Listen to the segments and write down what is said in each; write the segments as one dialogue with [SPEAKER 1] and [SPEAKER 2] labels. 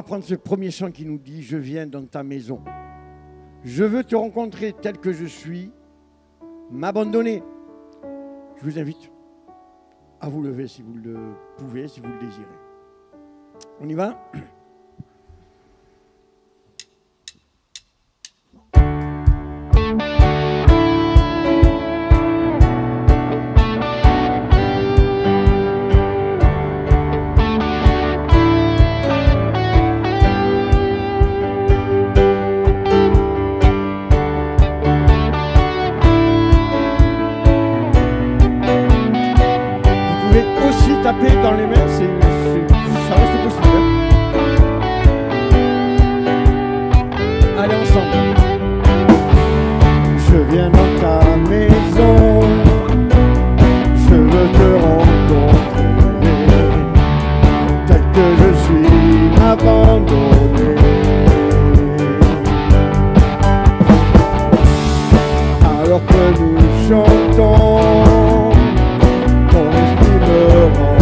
[SPEAKER 1] prendre ce premier chant qui nous dit « Je viens dans ta maison ». Je veux te rencontrer tel que je suis, m'abandonner. Je vous invite à vous lever si vous le pouvez, si vous le désirez. On y va ? Taper dans les mains, ça reste possible. Allez ensemble. Je viens dans ta maison, je veux te rencontrer, tel que je suis, m'abandonner. Alors que nous chantons, ton esprit me rend.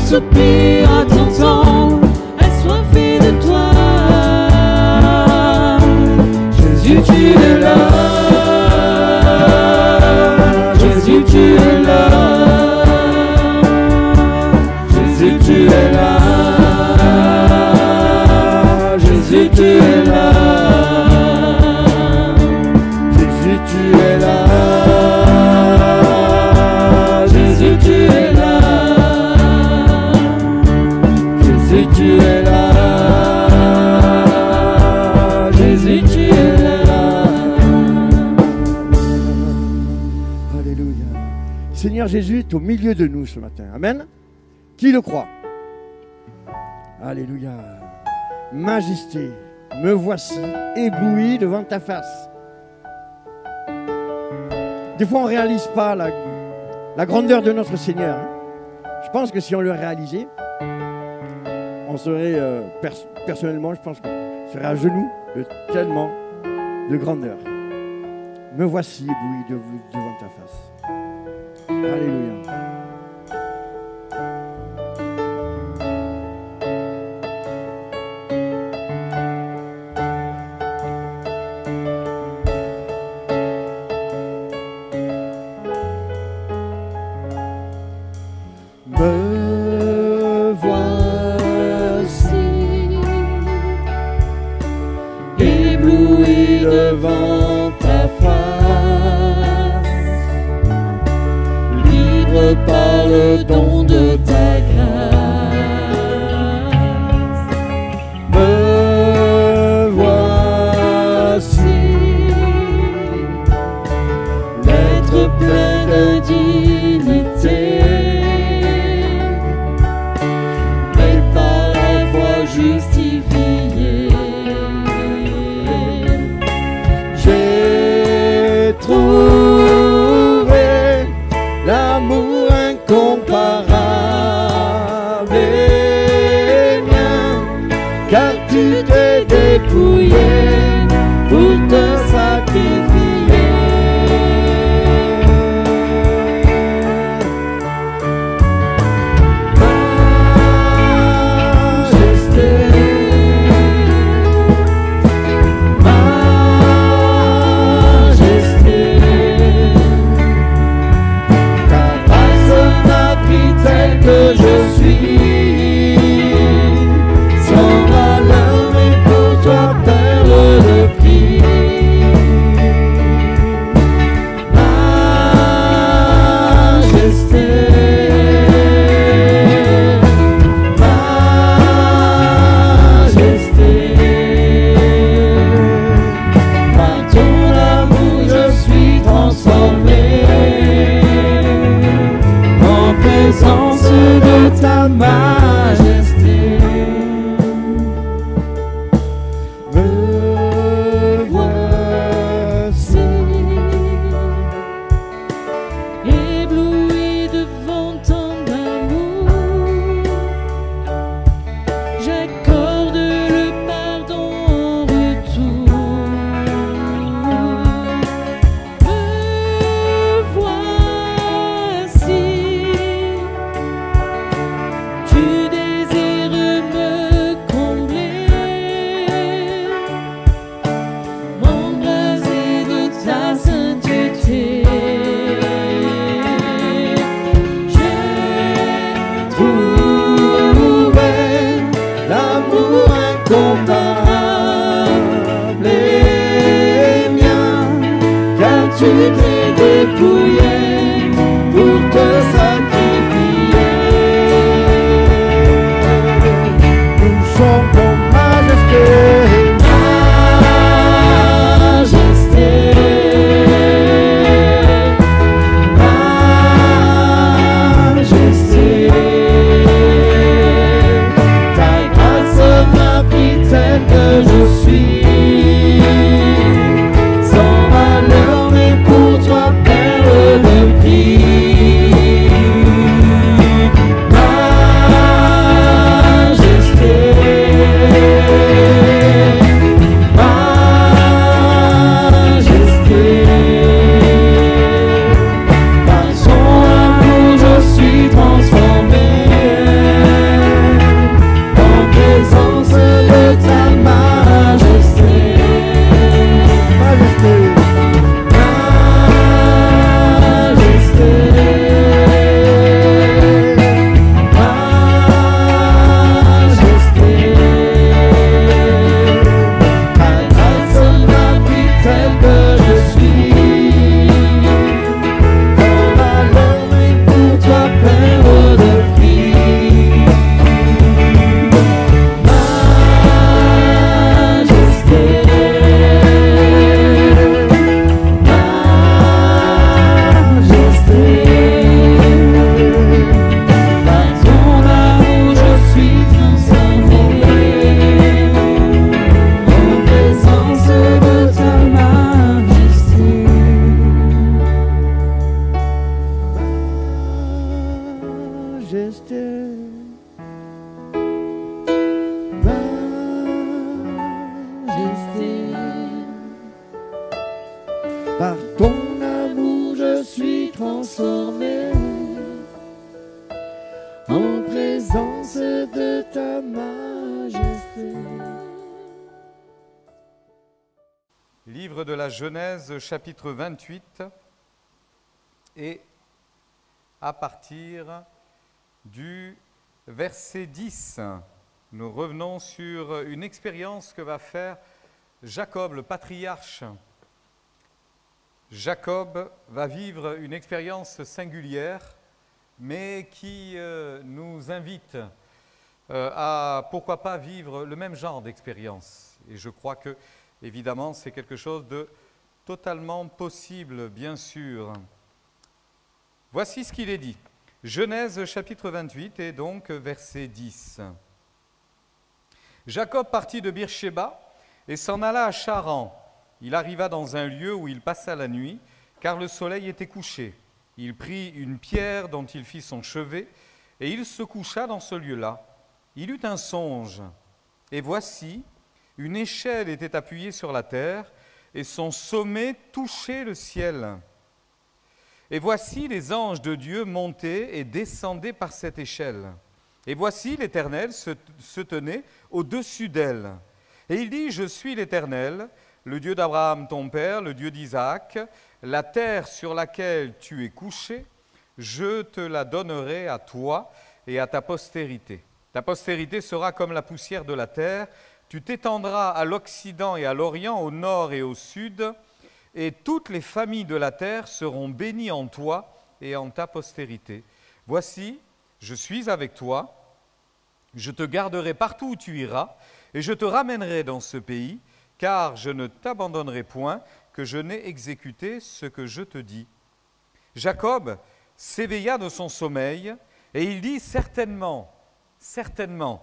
[SPEAKER 2] soupir à ton temps, tu es là. Jésus, tu es là. Jésus, tu es là. Jésus, tu es là. Jésus, tu es là. Jésus, tu es là. Jésus, tu es là.
[SPEAKER 1] Alléluia. Seigneur Jésus est au milieu de nous ce matin. Amen. Qui le croit? Alléluia. Majesté, me voici ébloui devant ta face. Des fois, on ne réalise pas la grandeur de notre Seigneur. Je pense que si on le réalisait, on serait, personnellement, je pense qu'on serait à genoux de tellement de grandeur. Me voici ébloui devant ta face. Alléluia.
[SPEAKER 2] Me voici ébloui devant ta face, libre par le don de ta grâce. Me voici, l'être plein de dignité, justifié. J'ai trouvé l'amour incomparable et mien, car tu t'es dépouillé pour te sacrifier. Que je suis sans valeur, mais pour toi perle de prix. Majesté, majesté, par ton amour je suis transformé en présence de ta majesté. Me voici ébloui devant tant d'amour. J'accorde le pardon en retour. Me voici, tu désires me combler, m'embraser de ta sainteté. J'ai trouvé l'amour incomparable et mien, car tu t'es dépouillé pour te sacrifier. Nous chantons majesté, majesté, majesté. Ta grâce m'a pris tel que je suis, sans valeur, mais pour toi perle de prix.
[SPEAKER 1] ton amour je suis transformé en présence de ta majesté.
[SPEAKER 3] Livre de la Genèse, chapitre 28, et à partir du verset 10, nous revenons sur une expérience que va faire Jacob, le patriarche. Jacob va vivre une expérience singulière, mais qui nous invite à, pourquoi pas, vivre le même genre d'expérience. Et je crois que, évidemment, c'est quelque chose de totalement possible, bien sûr. Voici ce qu'il est dit. Genèse chapitre 28 et donc verset 10. Jacob partit de Beer-Shéba et s'en alla à Charan. Il arriva dans un lieu où il passa la nuit, car le soleil était couché. Il prit une pierre dont il fit son chevet, et il se coucha dans ce lieu-là. Il eut un songe, et voici, une échelle était appuyée sur la terre, et son sommet touchait le ciel. Et voici les anges de Dieu montaient et descendaient par cette échelle. Et voici l'Éternel se tenait au-dessus d'elle. Et il dit, « Je suis l'Éternel, le Dieu d'Abraham ton père, le Dieu d'Isaac. La terre sur laquelle tu es couché, je te la donnerai à toi et à ta postérité. Ta postérité sera comme la poussière de la terre. Tu t'étendras à l'Occident et à l'Orient, au nord et au sud, et toutes les familles de la terre seront bénies en toi et en ta postérité. Voici, je suis avec toi, je te garderai partout où tu iras, et je te ramènerai dans ce pays, car je ne t'abandonnerai point, que je n'ai exécuté ce que je te dis. » Jacob s'éveilla de son sommeil, et il dit, « Certainement, certainement,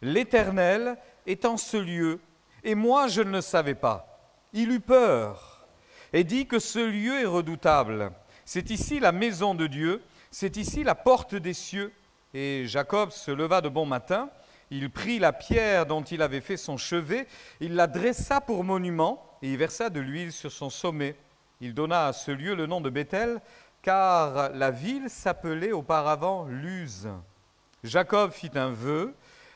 [SPEAKER 3] l'Éternel est en ce lieu, et moi je ne le savais pas. » Il eut peur, et dit que ce lieu est redoutable. C'est ici la maison de Dieu, c'est ici la porte des cieux. Et Jacob se leva de bon matin, il prit la pierre dont il avait fait son chevet, il la dressa pour monument, et il versa de l'huile sur son sommet. Il donna à ce lieu le nom de Béthel, car la ville s'appelait auparavant Luz. Jacob fit un vœu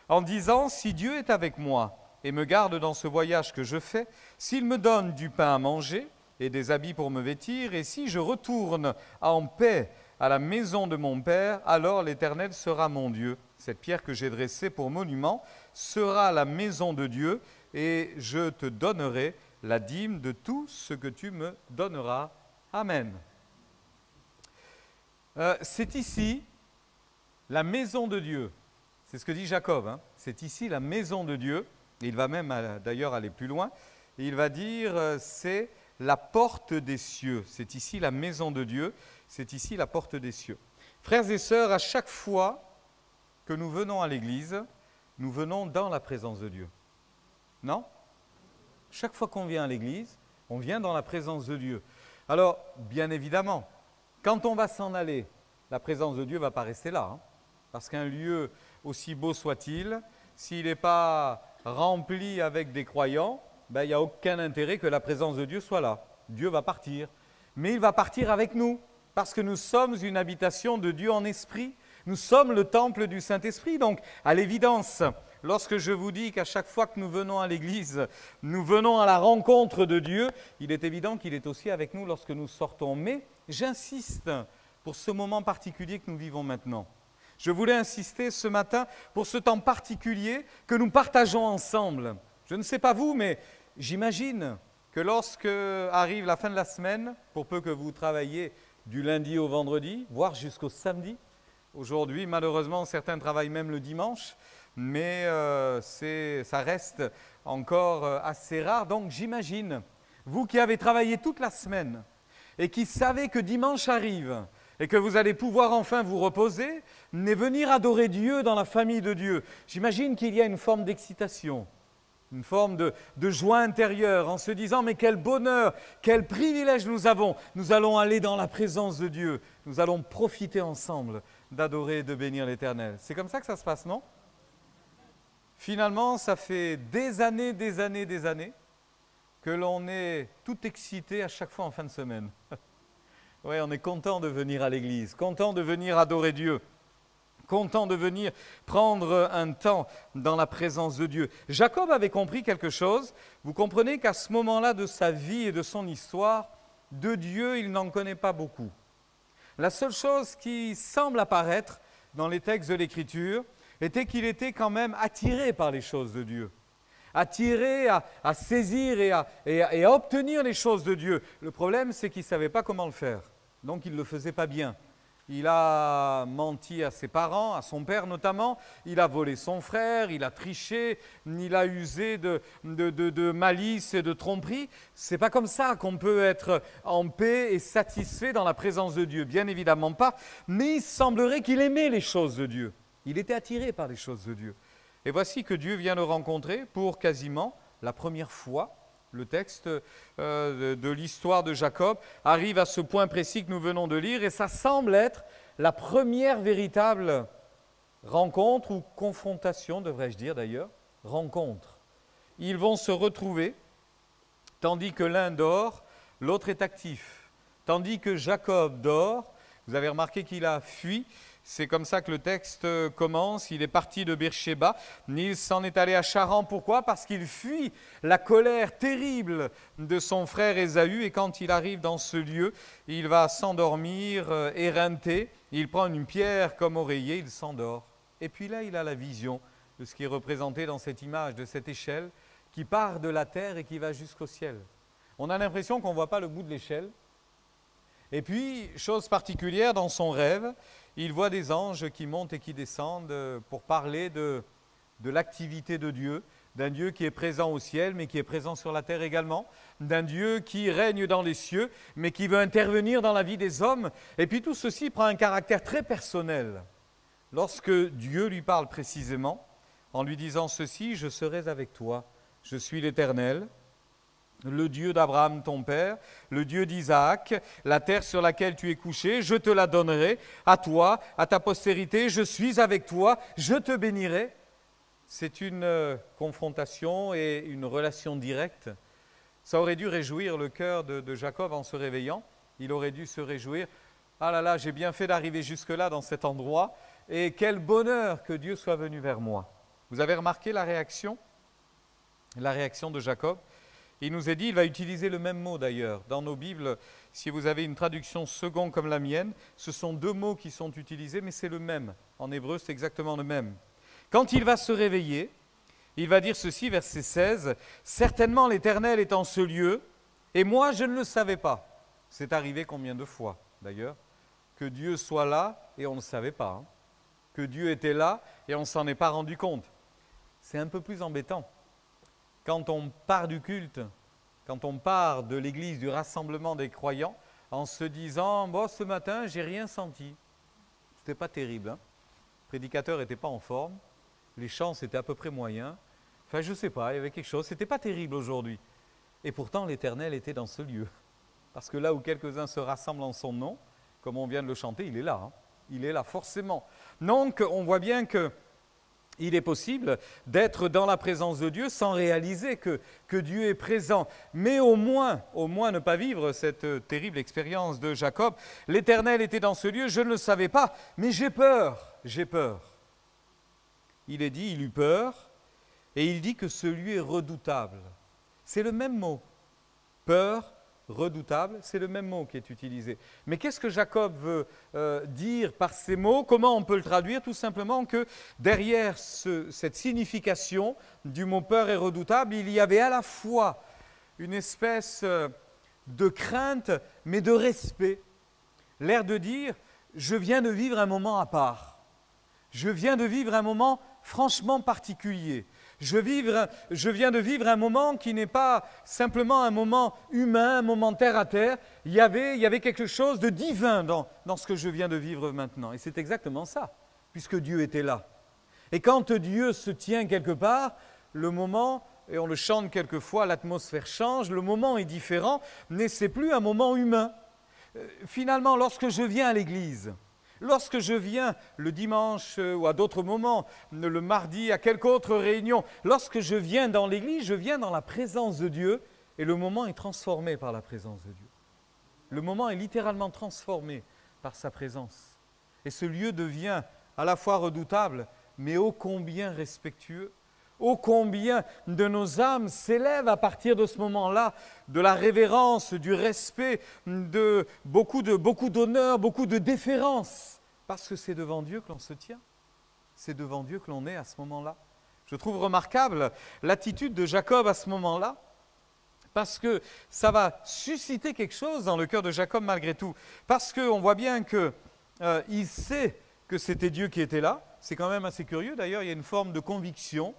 [SPEAKER 3] en disant, « Si Dieu est avec moi et me garde dans ce voyage que je fais, s'il me donne du pain à manger et des habits pour me vêtir, et si je retourne en paix à la maison de mon père, alors l'Éternel sera mon Dieu. Cette pierre que j'ai dressée pour monument sera la maison de Dieu, et je te donnerai la dîme de tout ce que tu me donneras. » Amen. C'est ici la maison de Dieu. C'est ce que dit Jacob. Hein. C'est ici la maison de Dieu. Et il va même d'ailleurs aller plus loin. Et il va dire, c'est la porte des cieux. C'est ici la maison de Dieu. C'est ici la porte des cieux. Frères et sœurs, à chaque fois que nous venons à l'église, nous venons dans la présence de Dieu. Non ? Chaque fois qu'on vient à l'église, on vient dans la présence de Dieu. Alors, bien évidemment, quand on va s'en aller, la présence de Dieu ne va pas rester là. Hein, parce qu'un lieu, aussi beau soit-il, s'il n'est pas rempli avec des croyants, ben, il n'y a aucun intérêt que la présence de Dieu soit là. Dieu va partir. Mais il va partir avec nous, parce que nous sommes une habitation de Dieu en esprit. Nous sommes le temple du Saint-Esprit. Donc, à l'évidence, lorsque je vous dis qu'à chaque fois que nous venons à l'église, nous venons à la rencontre de Dieu, il est évident qu'il est aussi avec nous lorsque nous sortons. Mais j'insiste pour ce moment particulier que nous vivons maintenant. Je voulais insister ce matin pour ce temps particulier que nous partageons ensemble. Je ne sais pas vous, mais j'imagine que lorsque arrive la fin de la semaine, pour peu que vous travailliez du lundi au vendredi, voire jusqu'au samedi, aujourd'hui, malheureusement, certains travaillent même le dimanche, mais ça reste encore assez rare. Donc j'imagine, vous qui avez travaillé toute la semaine et qui savez que dimanche arrive et que vous allez pouvoir enfin vous reposer, mais venir adorer Dieu dans la famille de Dieu, j'imagine qu'il y a une forme d'excitation, une forme de joie intérieure en se disant « mais quel bonheur, quel privilège nous avons, nous allons aller dans la présence de Dieu, nous allons profiter ensemble d'adorer et de bénir l'Éternel. » C'est comme ça que ça se passe, non? Finalement, ça fait des années que l'on est tout excité à chaque fois en fin de semaine. Oui, on est content de venir à l'église, content de venir adorer Dieu, content de venir prendre un temps dans la présence de Dieu. Jacob avait compris quelque chose. Vous comprenez qu'à ce moment-là de sa vie et de son histoire, de Dieu, il n'en connaît pas beaucoup. La seule chose qui semble apparaître dans les textes de l'Écriture était qu'il était quand même attiré par les choses de Dieu, attiré à saisir et à obtenir les choses de Dieu. Le problème, c'est qu'il ne savait pas comment le faire, donc il ne le faisait pas bien. Il a menti à ses parents, à son père notamment, il a volé son frère, il a triché, il a usé de malice et de tromperie. Ce n'est pas comme ça qu'on peut être en paix et satisfait dans la présence de Dieu, bien évidemment pas, mais il semblerait qu'il aimait les choses de Dieu. Il était attiré par les choses de Dieu. Et voici que Dieu vient le rencontrer pour quasiment la première fois. Le texte de l'histoire de Jacob arrive à ce point précis que nous venons de lire et ça semble être la première véritable rencontre ou confrontation, devrais-je dire d'ailleurs, rencontre. Ils vont se retrouver, tandis que l'un dort, l'autre est actif. Tandis que Jacob dort, vous avez remarqué qu'il a fui. C'est comme ça que le texte commence. Il est parti de Beersheba. Il s'en est allé à Charan. Pourquoi? Parce qu'il fuit la colère terrible de son frère Ésaü. Et quand il arrive dans ce lieu, il va s'endormir, éreinté. Il prend une pierre comme oreiller, il s'endort. Et puis là, il a la vision de ce qui est représenté dans cette image, de cette échelle qui part de la terre et qui va jusqu'au ciel. On a l'impression qu'on ne voit pas le bout de l'échelle. Et puis, chose particulière, dans son rêve, il voit des anges qui montent et qui descendent pour parler de l'activité de Dieu, d'un Dieu qui est présent au ciel, mais qui est présent sur la terre également, d'un Dieu qui règne dans les cieux, mais qui veut intervenir dans la vie des hommes. Et puis tout ceci prend un caractère très personnel. Lorsque Dieu lui parle précisément, en lui disant ceci, « Je serai avec toi, je suis l'Éternel ». Le Dieu d'Abraham, ton père, le Dieu d'Isaac, la terre sur laquelle tu es couché, je te la donnerai à toi, à ta postérité, je suis avec toi, je te bénirai. C'est une confrontation et une relation directe. Ça aurait dû réjouir le cœur de Jacob en se réveillant. Il aurait dû se réjouir. Ah là là, j'ai bien fait d'arriver jusque-là dans cet endroit et quel bonheur que Dieu soit venu vers moi. Vous avez remarqué la réaction de Jacob? Il nous est dit, il va utiliser le même mot d'ailleurs. Dans nos Bibles, si vous avez une traduction second comme la mienne, ce sont deux mots qui sont utilisés, mais c'est le même. En hébreu, c'est exactement le même. Quand il va se réveiller, il va dire ceci, verset 16, « Certainement l'Éternel est en ce lieu, et moi je ne le savais pas. » C'est arrivé combien de fois d'ailleurs? Que Dieu soit là et on ne le savait pas. Hein. Que Dieu était là et on ne s'en est pas rendu compte. C'est un peu plus embêtant. Quand on part du culte, quand on part de l'église, du rassemblement des croyants, en se disant bon, « ce matin, j'ai rien senti ». Ce n'était pas terrible. Hein. Le prédicateur n'était pas en forme, les chants c'était à peu près moyen. Enfin, je ne sais pas, il y avait quelque chose, ce n'était pas terrible aujourd'hui. Et pourtant, l'Éternel était dans ce lieu. Parce que là où quelques-uns se rassemblent en son nom, comme on vient de le chanter, il est là. Hein. Il est là, forcément. Donc, on voit bien que il est possible d'être dans la présence de Dieu sans réaliser que Dieu est présent. Mais au moins ne pas vivre cette terrible expérience de Jacob. L'Éternel était dans ce lieu, je ne le savais pas, mais j'ai peur. Il est dit, il eut peur, et il dit que ce lieu est redoutable. C'est le même mot. Peur, redoutable, c'est le même mot qui est utilisé. Mais qu'est-ce que Jacob veut dire par ces mots? Comment on peut le traduire? Tout simplement que derrière cette signification du mot peur et redoutable, il y avait à la fois une espèce de crainte, mais de respect. L'air de dire, je viens de vivre un moment à part. Je viens de vivre un moment franchement particulier. Je viens de vivre un moment qui n'est pas simplement un moment humain, un moment terre à terre. Il y avait quelque chose de divin dans ce que je viens de vivre maintenant. Et c'est exactement ça, puisque Dieu était là. Et quand Dieu se tient quelque part, le moment, et on le chante quelquefois, l'atmosphère change, le moment est différent, mais ce n'est plus un moment humain. Finalement, lorsque je viens à l'église, lorsque je viens le dimanche ou à d'autres moments, le mardi, à quelque autre réunion, lorsque je viens dans l'église, je viens dans la présence de Dieu, et le moment est transformé par la présence de Dieu. Le moment est littéralement transformé par sa présence. Et ce lieu devient à la fois redoutable, mais ô combien respectueux. Ô combien de nos âmes s'élèvent à partir de ce moment-là, de la révérence, du respect, de beaucoup d'honneur, beaucoup de déférence, parce que c'est devant Dieu que l'on se tient. C'est devant Dieu que l'on est à ce moment-là. Je trouve remarquable l'attitude de Jacob à ce moment-là, parce que ça va susciter quelque chose dans le cœur de Jacob malgré tout. Parce qu'on voit bien qu'il sait que c'était Dieu qui était là. C'est quand même assez curieux. D'ailleurs, il y a une forme de conviction,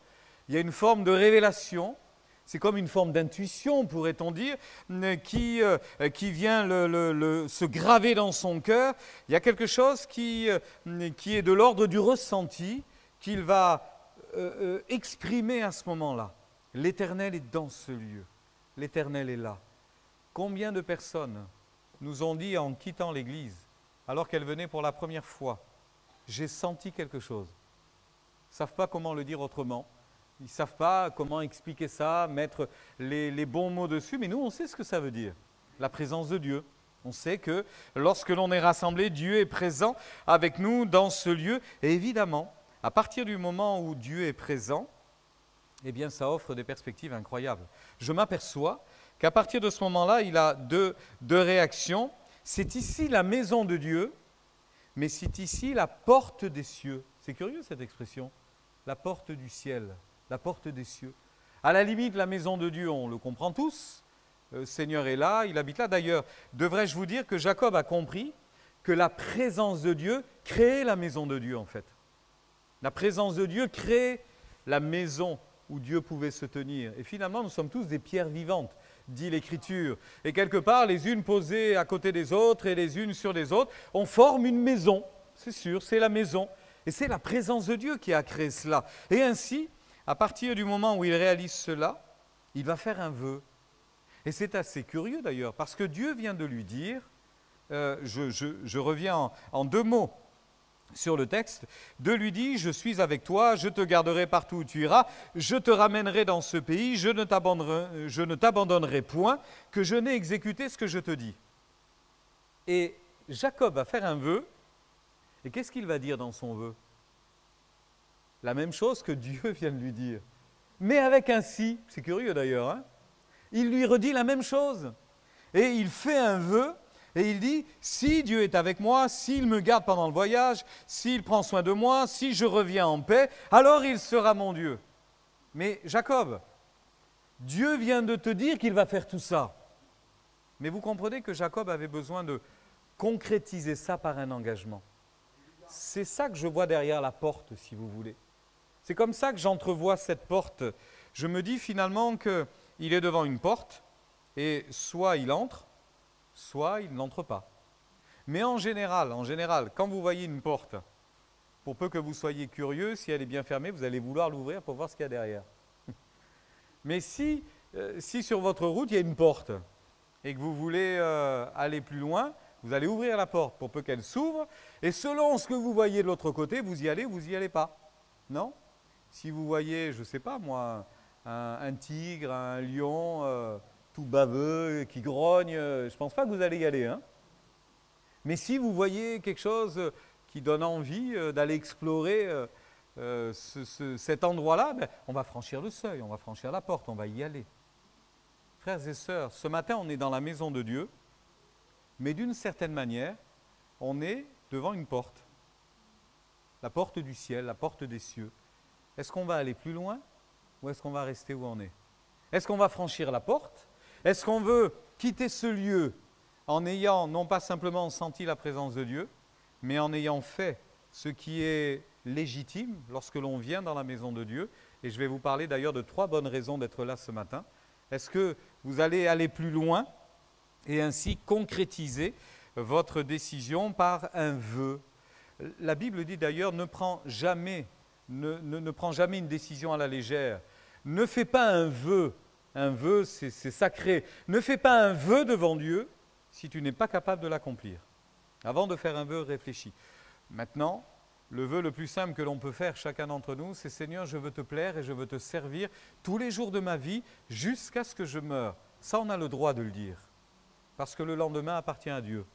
[SPEAKER 3] il y a une forme de révélation. C'est comme une forme d'intuition, pourrait-on dire, qui vient se graver dans son cœur. Il y a quelque chose qui est de l'ordre du ressenti qu'il va exprimer à ce moment-là. L'Éternel est dans ce lieu. L'Éternel est là. Combien de personnes nous ont dit en quittant l'Église, alors qu'elles venaient pour la première fois, j'ai senti quelque chose. Ils ne savent pas comment le dire autrement. Ils ne savent pas comment expliquer ça, mettre les bons mots dessus, mais nous, on sait ce que ça veut dire. La présence de Dieu. On sait que lorsque l'on est rassemblé, Dieu est présent avec nous dans ce lieu. Et évidemment, à partir du moment où Dieu est présent, eh bien, ça offre des perspectives incroyables. Je m'aperçois qu'à partir de ce moment-là, il a deux réactions. C'est ici la maison de Dieu, mais c'est ici la porte des cieux. C'est curieux cette expression, la porte du ciel, la porte des cieux. À la limite, la maison de Dieu, on le comprend tous. Le Seigneur est là, il habite là. D'ailleurs, devrais-je vous dire que Jacob a compris que la présence de Dieu crée la maison de Dieu en fait. La présence de Dieu crée la maison où Dieu pouvait se tenir. Et finalement, nous sommes tous des pierres vivantes, dit l'Écriture. Et quelque part, les unes posées à côté des autres et les unes sur les autres, on forme une maison. C'est sûr, c'est la maison. Et c'est la présence de Dieu qui a créé cela. Et ainsi, à partir du moment où il réalise cela, il va faire un vœu. Et c'est assez curieux d'ailleurs, parce que Dieu vient de lui dire, je reviens en deux mots, sur le texte, de lui dit, je suis avec toi, je te garderai partout où tu iras, je te ramènerai dans ce pays, je ne t'abandonnerai point, que je n'ai exécuté ce que je te dis. Et Jacob va faire un vœu, et qu'est-ce qu'il va dire dans son vœu? La même chose que Dieu vient de lui dire, mais avec un si, c'est curieux d'ailleurs, hein? Il lui redit la même chose, et il fait un vœu, et il dit, si Dieu est avec moi, s'il me garde pendant le voyage, s'il prend soin de moi, si je reviens en paix, alors il sera mon Dieu. Mais Jacob, Dieu vient de te dire qu'il va faire tout ça. Mais vous comprenez que Jacob avait besoin de concrétiser ça par un engagement. C'est ça que je vois derrière la porte, si vous voulez. C'est comme ça que j'entrevois cette porte. Je me dis finalement qu'il est devant une porte, et soit il entre, soit il n'entre pas. Mais en général, quand vous voyez une porte, pour peu que vous soyez curieux, si elle est bien fermée, vous allez vouloir l'ouvrir pour voir ce qu'il y a derrière. Mais si sur votre route, il y a une porte et que vous voulez aller plus loin, vous allez ouvrir la porte pour peu qu'elle s'ouvre, et selon ce que vous voyez de l'autre côté, vous y allez ou vous n'y allez pas. Non? Si vous voyez, je ne sais pas moi, un tigre, un lion tout baveux, qui grogne, je ne pense pas que vous allez y aller. Hein. Mais si vous voyez quelque chose qui donne envie d'aller explorer cet endroit-là, ben, on va franchir le seuil, on va franchir la porte, on va y aller. Frères et sœurs, ce matin, on est dans la maison de Dieu, mais d'une certaine manière, on est devant une porte. La porte du ciel, la porte des cieux. Est-ce qu'on va aller plus loin ou est-ce qu'on va rester où on est? Est-ce qu'on va franchir la porte? Est-ce qu'on veut quitter ce lieu en ayant non pas simplement senti la présence de Dieu, mais en ayant fait ce qui est légitime lorsque l'on vient dans la maison de Dieu? Et je vais vous parler d'ailleurs de 3 bonnes raisons d'être là ce matin. Est-ce que vous allez aller plus loin et ainsi concrétiser votre décision par un vœu? La Bible dit d'ailleurs, ne prends jamais une décision à la légère. Ne fais pas un vœu. Un vœu, c'est sacré. Ne fais pas un vœu devant Dieu si tu n'es pas capable de l'accomplir. Avant de faire un vœu, réfléchis. Maintenant, le vœu le plus simple que l'on peut faire, chacun d'entre nous, c'est « Seigneur, je veux te plaire et je veux te servir tous les jours de ma vie jusqu'à ce que je meure. » Ça, on a le droit de le dire. Parce que le lendemain appartient à Dieu.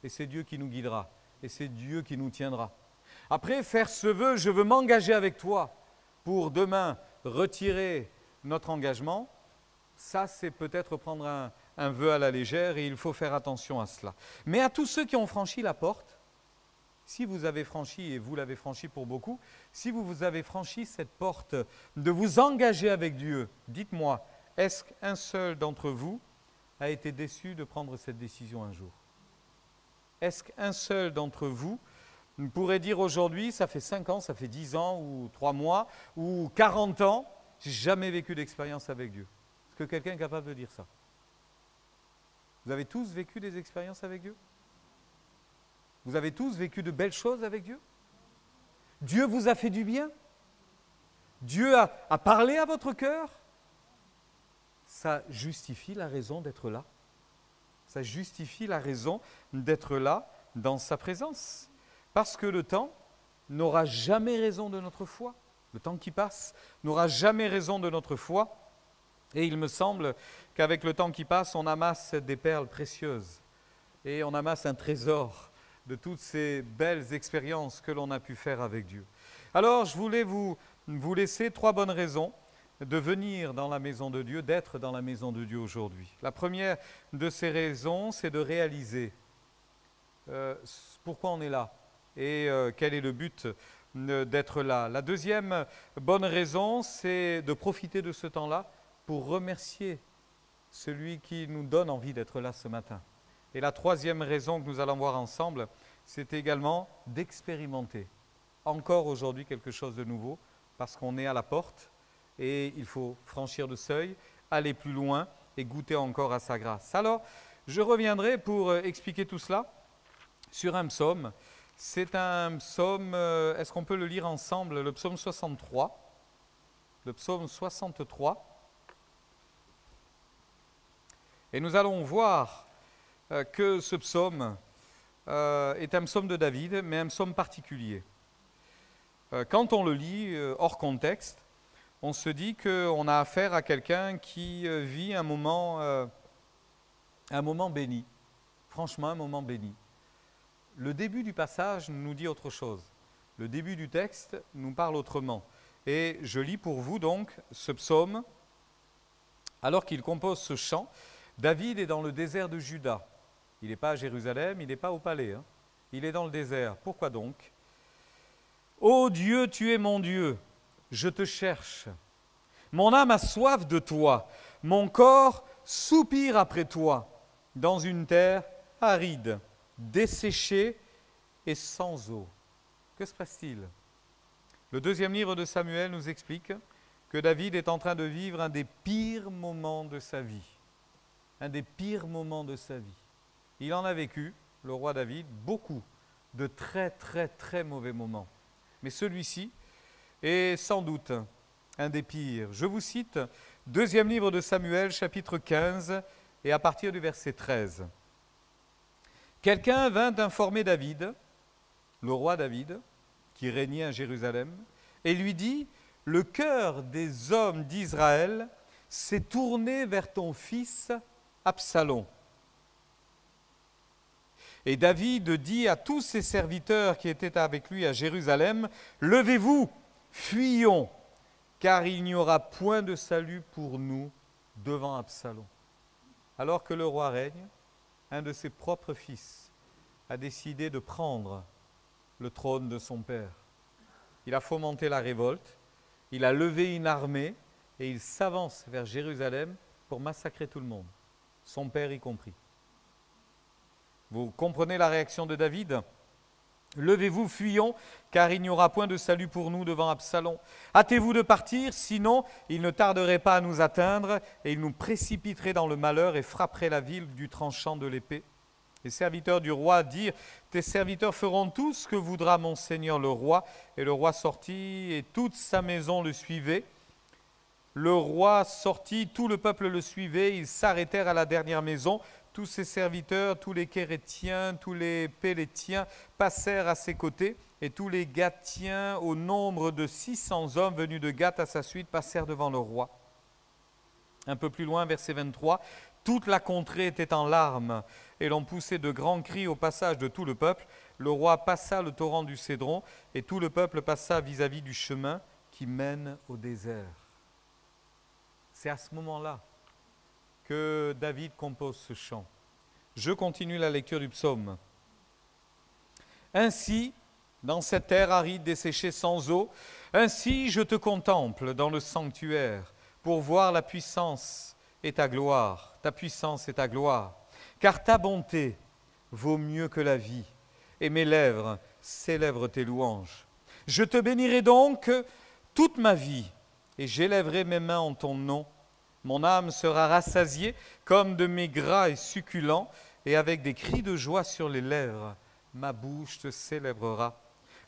[SPEAKER 3] Et c'est Dieu qui nous guidera. Et c'est Dieu qui nous tiendra. Après, faire ce vœu, je veux m'engager avec toi pour demain retirer notre engagement. Ça, c'est peut-être prendre un vœu à la légère et il faut faire attention à cela. Mais à tous ceux qui ont franchi la porte, si vous avez franchi, et vous l'avez franchi pour beaucoup, si vous avez franchi cette porte de vous engager avec Dieu, dites-moi, est-ce qu'un seul d'entre vous a été déçu de prendre cette décision un jour? Est-ce qu'un seul d'entre vous pourrait dire aujourd'hui, ça fait 5 ans, ça fait 10 ans, ou 3 mois, ou 40 ans, j'ai jamais vécu d'expérience avec Dieu? Est-ce que quelqu'un est capable de dire ça? Vous avez tous vécu des expériences avec Dieu? Vous avez tous vécu de belles choses avec Dieu? Dieu vous a fait du bien? Dieu a parlé à votre cœur? Ça justifie la raison d'être là. Ça justifie la raison d'être là dans sa présence. Parce que le temps n'aura jamais raison de notre foi. Le temps qui passe n'aura jamais raison de notre foi. Et il me semble qu'avec le temps qui passe, on amasse des perles précieuses. Et on amasse un trésor de toutes ces belles expériences que l'on a pu faire avec Dieu. Alors, je voulais vous laisser 3 bonnes raisons de venir dans la maison de Dieu, d'être dans la maison de Dieu aujourd'hui. La première de ces raisons, c'est de réaliser pourquoi on est là et quel est le but d'être là. La deuxième bonne raison, c'est de profiter de ce temps-là pour remercier celui qui nous donne envie d'être là ce matin. Et la troisième raison que nous allons voir ensemble, c'est également d'expérimenter encore aujourd'hui quelque chose de nouveau, parce qu'on est à la porte et il faut franchir le seuil, aller plus loin et goûter encore à sa grâce. Alors, je reviendrai pour expliquer tout cela sur un psaume. C'est un psaume, est-ce qu'on peut le lire ensemble? Le psaume 63. Le psaume 63. Et nous allons voir que ce psaume est un psaume de David, mais un psaume particulier. Quand on le lit hors contexte, on se dit qu'on a affaire à quelqu'un qui vit un moment béni. Franchement, un moment béni. Le début du passage nous dit autre chose. Le début du texte nous parle autrement. Et je lis pour vous donc ce psaume. Alors qu'il compose ce chant, David est dans le désert de Juda. Il n'est pas à Jérusalem, il n'est pas au palais. Il est dans le désert. Pourquoi donc? Ô Dieu, tu es mon Dieu, je te cherche. Mon âme a soif de toi, mon corps soupire après toi, dans une terre aride, desséchée et sans eau. Que se passe-t-il? Le deuxième livre de Samuel nous explique que David est en train de vivre un des pires moments de sa vie. Un des pires moments de sa vie. Il en a vécu, le roi David, beaucoup de très très très mauvais moments. Mais celui-ci est sans doute un des pires. Je vous cite, deuxième livre de Samuel, chapitre 15, et à partir du verset 13. Quelqu'un vint informer David, le roi David, qui régnait à Jérusalem, et lui dit, « Le cœur des hommes d'Israël s'est tourné vers ton fils Absalom. » Et David dit à tous ses serviteurs qui étaient avec lui à Jérusalem, « Levez-vous, fuyons, car il n'y aura point de salut pour nous devant Absalom. » Alors que le roi règne, un de ses propres fils a décidé de prendre le trône de son père. Il a fomenté la révolte, il a levé une armée et il s'avance vers Jérusalem pour massacrer tout le monde, son père y compris. Vous comprenez la réaction de David? « Levez-vous, fuyons, car il n'y aura point de salut pour nous devant Absalom. Hâtez-vous de partir, sinon il ne tarderait pas à nous atteindre, et il nous précipiterait dans le malheur et frapperait la ville du tranchant de l'épée. » Les serviteurs du roi dirent, « Tes serviteurs feront tout ce que voudra mon seigneur le roi. » Et le roi sortit, et toute sa maison le suivait. Le roi sortit, tout le peuple le suivait, ils s'arrêtèrent à la dernière maison. Tous ses serviteurs, tous les Kérétiens, tous les Pélétiens passèrent à ses côtés, et tous les Gatiens, au nombre de 600 hommes venus de Gath à sa suite, passèrent devant le roi. Un peu plus loin, verset 23, Toute la contrée était en larmes, et l'on poussait de grands cris au passage de tout le peuple. Le roi passa le torrent du Cédron, et tout le peuple passa vis-à-vis du chemin qui mène au désert. C'est à ce moment-là que David compose ce chant. Je continue la lecture du psaume. Ainsi, dans cette terre aride desséchée sans eau, ainsi je te contemple dans le sanctuaire pour voir la puissance et ta gloire, ta puissance et ta gloire. Car ta bonté vaut mieux que la vie, et mes lèvres célèbrent tes louanges. Je te bénirai donc toute ma vie, et j'élèverai mes mains en ton nom. Mon âme sera rassasiée comme de mets gras et succulents, et avec des cris de joie sur les lèvres, ma bouche te célébrera.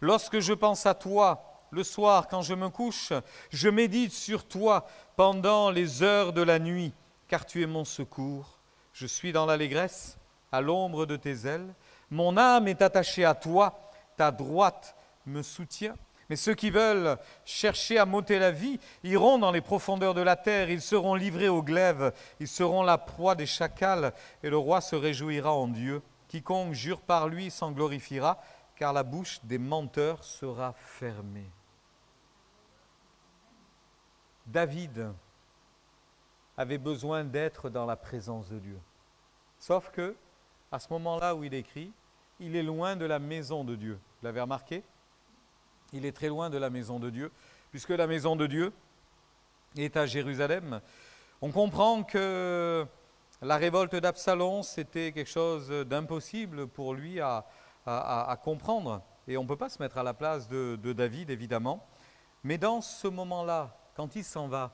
[SPEAKER 3] Lorsque je pense à toi, le soir, quand je me couche, je médite sur toi pendant les heures de la nuit, car tu es mon secours. Je suis dans l'allégresse, à l'ombre de tes ailes. Mon âme est attachée à toi, ta droite me soutient. Mais ceux qui veulent chercher à m'ôter la vie iront dans les profondeurs de la terre, ils seront livrés au glaive, ils seront la proie des chacals, et le roi se réjouira en Dieu. Quiconque jure par lui s'en glorifiera, car la bouche des menteurs sera fermée. David avait besoin d'être dans la présence de Dieu. Sauf que, à ce moment-là où il écrit, il est loin de la maison de Dieu. Vous l'avez remarqué ? Il est très loin de la maison de Dieu, puisque la maison de Dieu est à Jérusalem. On comprend que la révolte d'Absalom, c'était quelque chose d'impossible pour lui à comprendre. Et on ne peut pas se mettre à la place de David, évidemment. Mais dans ce moment-là, quand il s'en va,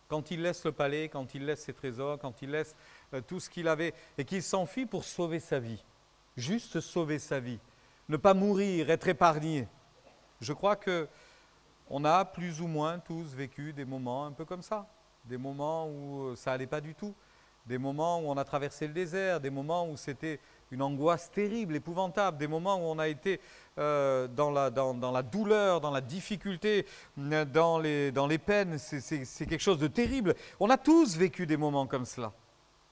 [SPEAKER 3] quand il laisse le palais, quand il laisse ses trésors, quand il laisse tout ce qu'il avait, et qu'il s'enfuit pour sauver sa vie, juste sauver sa vie, ne pas mourir, être épargné. Je crois qu'on a plus ou moins tous vécu des moments un peu comme ça, des moments où ça n'allait pas du tout, des moments où on a traversé le désert, des moments où c'était une angoisse terrible, épouvantable, des moments où on a été dans la douleur, dans la difficulté, dans les peines, c'est quelque chose de terrible. On a tous vécu des moments comme cela.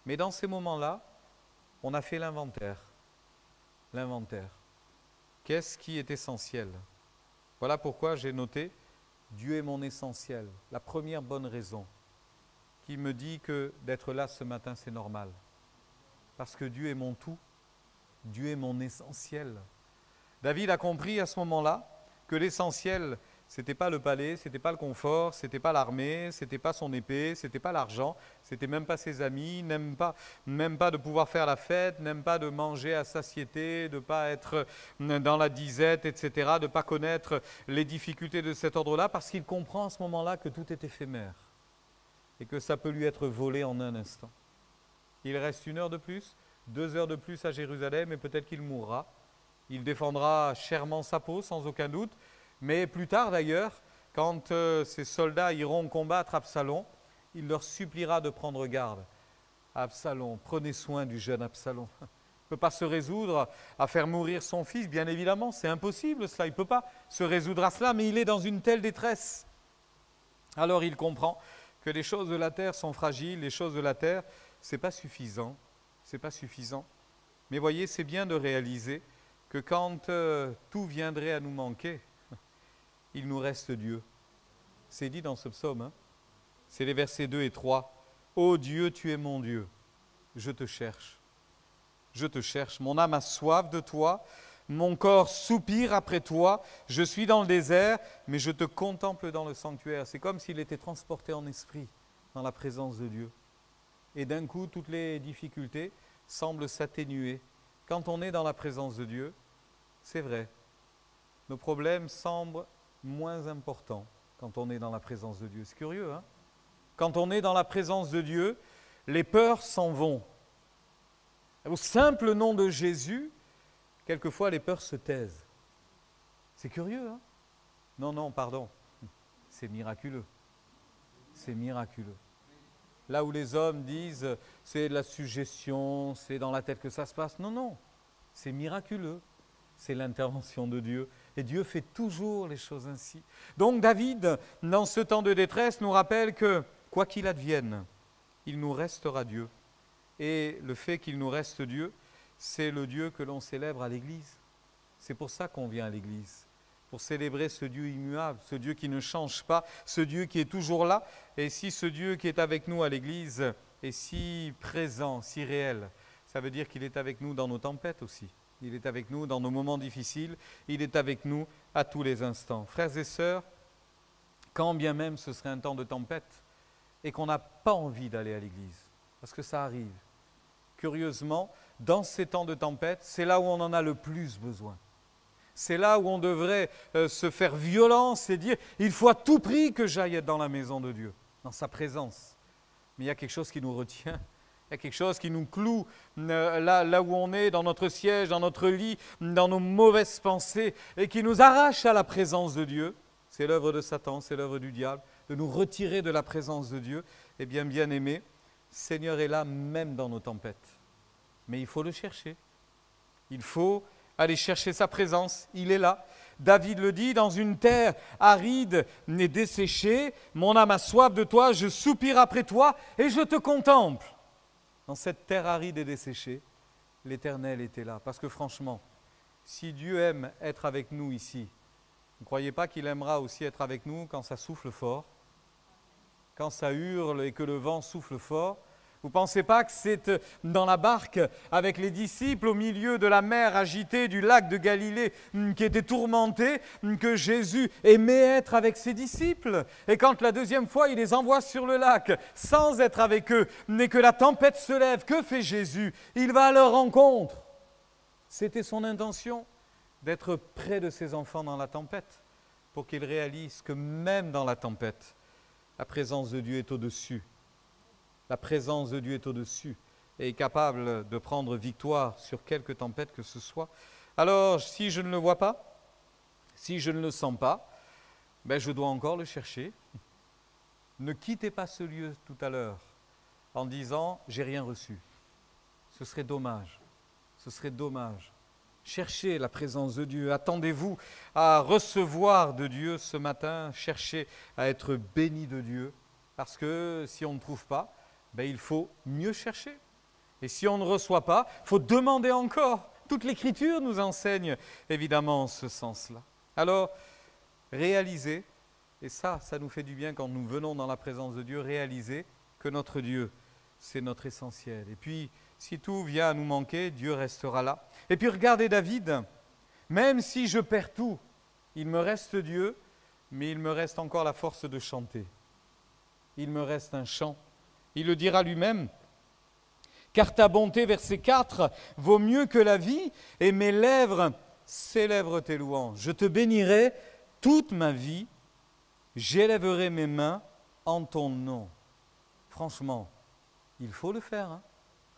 [SPEAKER 3] Mais dans ces moments-là, on a fait l'inventaire. L'inventaire. Qu'est-ce qui est essentiel ? Voilà pourquoi j'ai noté « Dieu est mon essentiel ». La première bonne raison qui me dit que d'être là ce matin, c'est normal. Parce que Dieu est mon tout, Dieu est mon essentiel. David a compris à ce moment-là que l'essentiel, ce n'était pas le palais, ce n'était pas le confort, ce n'était pas l'armée, ce n'était pas son épée, ce n'était pas l'argent, ce n'était même pas ses amis, même pas de pouvoir faire la fête, même pas de manger à satiété, de ne pas être dans la disette, etc., de ne pas connaître les difficultés de cet ordre-là, parce qu'il comprend à ce moment-là que tout est éphémère et que ça peut lui être volé en un instant. Il reste 1 heure de plus, 2 heures de plus à Jérusalem et peut-être qu'il mourra. Il défendra chèrement sa peau, sans aucun doute. Mais plus tard d'ailleurs, quand ces soldats iront combattre Absalom, il leur suppliera de prendre garde. Absalom, prenez soin du jeune Absalom. Il ne peut pas se résoudre à faire mourir son fils, bien évidemment, c'est impossible cela. Il ne peut pas se résoudre à cela, mais il est dans une telle détresse. Alors il comprend que les choses de la terre sont fragiles, les choses de la terre, ce n'est pas suffisant. C'est pas suffisant. Mais voyez, c'est bien de réaliser que quand tout viendrait à nous manquer, il nous reste Dieu. C'est dit dans ce psaume, hein? C'est les versets 2 et 3. « Ô Dieu, tu es mon Dieu, je te cherche. Je te cherche, mon âme a soif de toi, mon corps soupire après toi, je suis dans le désert, mais je te contemple dans le sanctuaire. » C'est comme s'il était transporté en esprit dans la présence de Dieu. Et d'un coup, toutes les difficultés semblent s'atténuer. Quand on est dans la présence de Dieu, c'est vrai, nos problèmes semblent moins importants quand on est dans la présence de Dieu. C'est curieux, hein? Quand on est dans la présence de Dieu, les peurs s'en vont. Au simple nom de Jésus, quelquefois les peurs se taisent. C'est curieux, hein? Non, pardon. C'est miraculeux. C'est miraculeux. Là où les hommes disent c'est de la suggestion, c'est dans la tête que ça se passe. Non, c'est miraculeux. C'est l'intervention de Dieu. Et Dieu fait toujours les choses ainsi. Donc David, dans ce temps de détresse, nous rappelle que, quoi qu'il advienne, il nous restera Dieu. Et le fait qu'il nous reste Dieu, c'est le Dieu que l'on célèbre à l'Église. C'est pour ça qu'on vient à l'Église, pour célébrer ce Dieu immuable, ce Dieu qui ne change pas, ce Dieu qui est toujours là. Et si ce Dieu qui est avec nous à l'Église est si présent, si réel, ça veut dire qu'il est avec nous dans nos tempêtes aussi. Il est avec nous dans nos moments difficiles, il est avec nous à tous les instants. Frères et sœurs, quand bien même ce serait un temps de tempête et qu'on n'a pas envie d'aller à l'église, parce que ça arrive, curieusement, dans ces temps de tempête, c'est là où on en a le plus besoin. C'est là où on devrait se faire violence et dire « il faut à tout prix que j'aille être dans la maison de Dieu, dans sa présence ». Mais il y a quelque chose qui nous retient. Il y a quelque chose qui nous cloue là où on est, dans notre siège, dans notre lit, dans nos mauvaises pensées, et qui nous arrache à la présence de Dieu. C'est l'œuvre de Satan, c'est l'œuvre du diable, de nous retirer de la présence de Dieu. Eh bien, bien-aimés, le Seigneur est là même dans nos tempêtes. Mais il faut le chercher. Il faut aller chercher sa présence. Il est là. David le dit, dans une terre aride et desséchée, mon âme a soif de toi, je soupire après toi et je te contemple. Dans cette terre aride et desséchée, l'Éternel était là. Parce que franchement, si Dieu aime être avec nous ici, ne croyez pas qu'il aimera aussi être avec nous quand ça souffle fort, quand ça hurle et que le vent souffle fort. Vous ne pensez pas que c'est dans la barque avec les disciples au milieu de la mer agitée du lac de Galilée qui était tourmentée que Jésus aimait être avec ses disciples. Et quand la deuxième fois il les envoie sur le lac sans être avec eux, mais que la tempête se lève, que fait Jésus? Il va à leur rencontre. C'était son intention d'être près de ses enfants dans la tempête pour qu'ils réalisent que même dans la tempête, la présence de Dieu est au-dessus. La présence de Dieu est au-dessus et est capable de prendre victoire sur quelque tempête que ce soit. Alors, si je ne le vois pas, si je ne le sens pas, ben je dois encore le chercher. Ne quittez pas ce lieu tout à l'heure en disant « j'ai rien reçu ». Ce serait dommage. Ce serait dommage. Cherchez la présence de Dieu. Attendez-vous à recevoir de Dieu ce matin. Cherchez à être béni de Dieu. Parce que si on ne trouve pas, ben, il faut mieux chercher. Et si on ne reçoit pas, il faut demander encore. Toute l'Écriture nous enseigne évidemment en ce sens-là. Alors, réalisez, et ça nous fait du bien quand nous venons dans la présence de Dieu, réaliser que notre Dieu, c'est notre essentiel. Et puis, si tout vient à nous manquer, Dieu restera là. Et puis regardez David, même si je perds tout, il me reste Dieu, mais il me reste encore la force de chanter. Il me reste un chant. Il le dira lui-même, car ta bonté, verset 4, vaut mieux que la vie, et mes lèvres célèbrent tes louanges. Je te bénirai toute ma vie, j'élèverai mes mains en ton nom. Franchement, il faut le faire.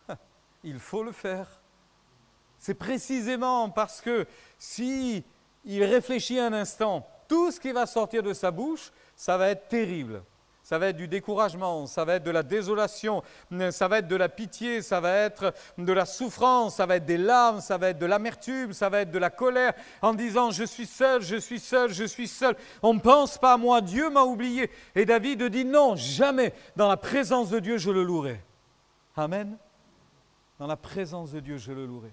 [SPEAKER 3] Hein? Il faut le faire. C'est précisément parce que si il réfléchit un instant, tout ce qui va sortir de sa bouche, ça va être terrible. Ça va être du découragement, ça va être de la désolation, ça va être de la pitié, ça va être de la souffrance, ça va être des larmes, ça va être de l'amertume, ça va être de la colère, en disant « je suis seul, je suis seul, je suis seul, on ne pense pas à moi, Dieu m'a oublié ». Et David dit « non, jamais, dans la présence de Dieu, je le louerai ». Amen. Dans la présence de Dieu, je le louerai.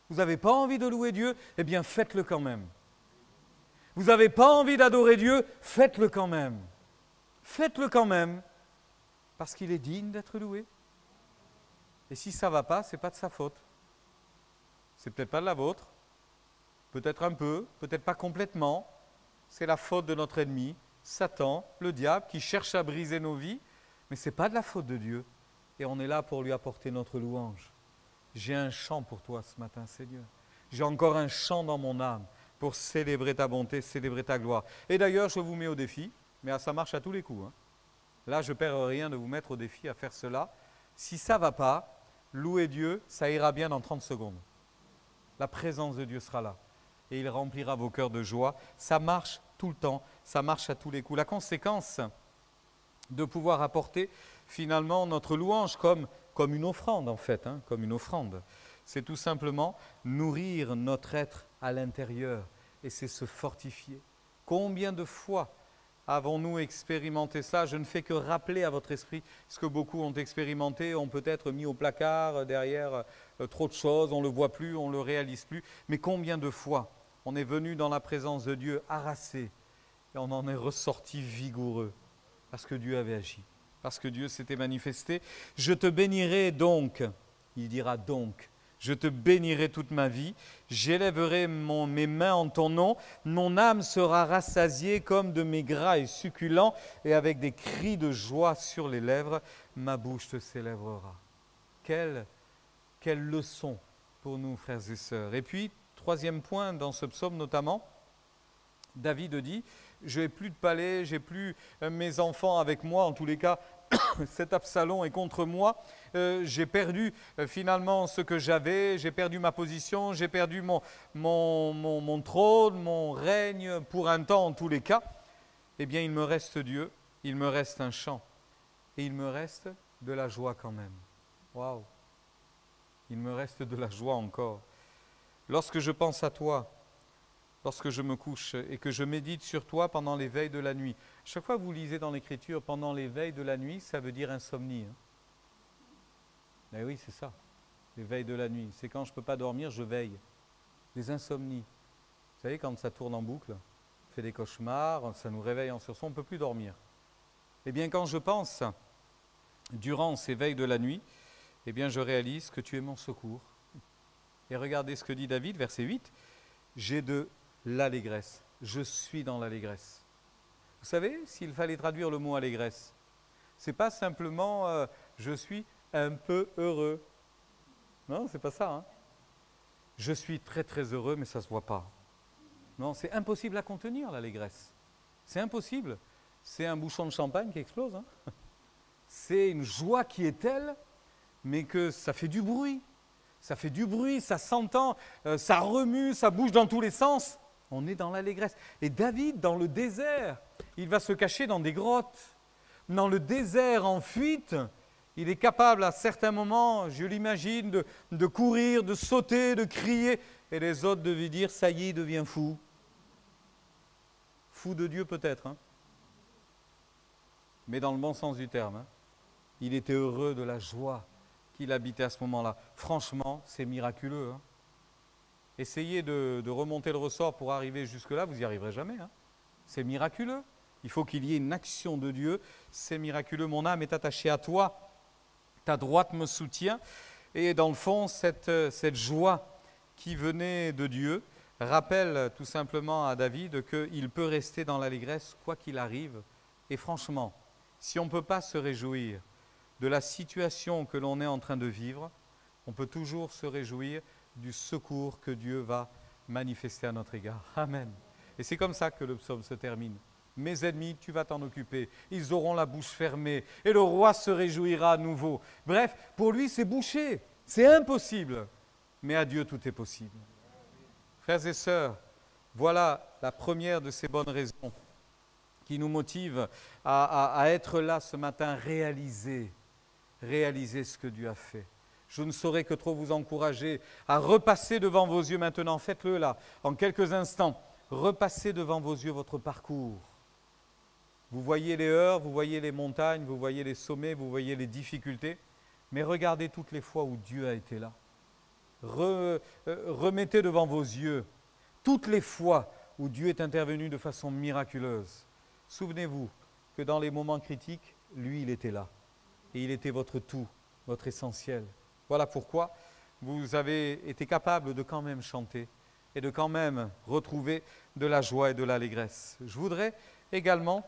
[SPEAKER 3] Vous n'avez pas envie de louer Dieu? Eh bien, faites-le quand même. Vous n'avez pas envie d'adorer Dieu? Faites-le quand même. Faites-le quand même, parce qu'il est digne d'être loué. Et si ça ne va pas, ce n'est pas de sa faute. C'est peut-être pas de la vôtre, peut-être un peu, peut-être pas complètement. C'est la faute de notre ennemi, Satan, le diable, qui cherche à briser nos vies, mais ce n'est pas de la faute de Dieu. Et on est là pour lui apporter notre louange. J'ai un chant pour toi ce matin, Seigneur. J'ai encore un chant dans mon âme pour célébrer ta bonté, célébrer ta gloire. Et d'ailleurs, je vous mets au défi, mais ça marche à tous les coups. Hein. Là, je ne perds rien de vous mettre au défi à faire cela. Si ça ne va pas, louer Dieu, ça ira bien dans 30 secondes. La présence de Dieu sera là. Et il remplira vos cœurs de joie. Ça marche tout le temps, ça marche à tous les coups. La conséquence de pouvoir apporter finalement notre louange comme une offrande en fait, hein, comme une offrande, c'est tout simplement nourrir notre être à l'intérieur et c'est se fortifier. Combien de fois Avons-nous expérimenté ça? Je ne fais que rappeler à votre esprit ce que beaucoup ont expérimenté, ont peut-être mis au placard derrière trop de choses, on ne le voit plus, on ne le réalise plus. Mais combien de fois on est venu dans la présence de Dieu harassé et on en est ressorti vigoureux parce que Dieu avait agi, parce que Dieu s'était manifesté. Je te bénirai donc, il dira donc, je te bénirai toute ma vie, j'élèverai mes mains en ton nom, mon âme sera rassasiée comme de mes gras et succulents, et avec des cris de joie sur les lèvres, ma bouche te célébrera. Quelle leçon pour nous, frères et sœurs. Et puis, troisième point dans ce psaume notamment, David dit, je n'ai plus de palais, j'ai plus mes enfants avec moi, en tous les cas, cet Absalom est contre moi, j'ai perdu finalement ce que j'avais, j'ai perdu ma position, j'ai perdu mon trône, mon règne, pour un temps en tous les cas. Eh bien, il me reste Dieu, il me reste un chant, et il me reste de la joie quand même. Waouh! Il me reste de la joie encore. Lorsque je pense à toi, lorsque je me couche et que je médite sur toi pendant les veilles de la nuit. Chaque fois que vous lisez dans l'Écriture pendant les veilles de la nuit, ça veut dire insomnie. Eh oui, c'est ça, les veilles de la nuit. C'est quand je ne peux pas dormir, je veille. Les insomnies. Vous savez, quand ça tourne en boucle, on fait des cauchemars, ça nous réveille en sursaut, on ne peut plus dormir. Eh bien, quand je pense, durant ces veilles de la nuit, eh bien, je réalise que tu es mon secours. Et regardez ce que dit David, verset 8. J'ai de l'allégresse. Je suis dans l'allégresse. Vous savez, s'il fallait traduire le mot allégresse, ce n'est pas simplement je suis un peu heureux. Non, c'est pas ça. Hein. Je suis très très heureux, mais ça ne se voit pas. Non, c'est impossible à contenir l'allégresse. C'est impossible. C'est un bouchon de champagne qui explose. Hein. C'est une joie qui est telle, mais que ça fait du bruit. Ça fait du bruit, ça s'entend, ça remue, ça bouge dans tous les sens. On est dans l'allégresse. Et David, dans le désert, il va se cacher dans des grottes. Dans le désert en fuite, il est capable à certains moments, je l'imagine, de courir, de sauter, de crier. Et les autres devaient dire, ça y est, il devient fou. Fou de Dieu peut-être, hein. Mais dans le bon sens du terme. Hein. Il était heureux de la joie qu'il habitait à ce moment-là. Franchement, c'est miraculeux. Hein. Essayez de remonter le ressort pour arriver jusque-là, vous n'y arriverez jamais. Hein. C'est miraculeux. Il faut qu'il y ait une action de Dieu. C'est miraculeux. Mon âme est attachée à toi. Ta droite me soutient. Et dans le fond, cette joie qui venait de Dieu rappelle tout simplement à David qu'il peut rester dans l'allégresse quoi qu'il arrive. Et franchement, si on ne peut pas se réjouir de la situation que l'on est en train de vivre, on peut toujours se réjouir du secours que Dieu va manifester à notre égard. Amen. Et c'est comme ça que le psaume se termine. Mes ennemis, tu vas t'en occuper. Ils auront la bouche fermée et le roi se réjouira à nouveau. Bref, pour lui, c'est bouché. C'est impossible. Mais à Dieu, tout est possible. Frères et sœurs, voilà la première de ces bonnes raisons qui nous motivent à être là ce matin, réaliser ce que Dieu a fait. Je ne saurais que trop vous encourager à repasser devant vos yeux maintenant, faites-le là, en quelques instants, repassez devant vos yeux votre parcours. Vous voyez les heures, vous voyez les montagnes, vous voyez les sommets, vous voyez les difficultés, mais regardez toutes les fois où Dieu a été là. Remettez devant vos yeux toutes les fois où Dieu est intervenu de façon miraculeuse. Souvenez-vous que dans les moments critiques, lui, il était là. Et il était votre tout, votre essentiel. Voilà pourquoi vous avez été capable de quand même chanter et de quand même retrouver de la joie et de l'allégresse. Je voudrais également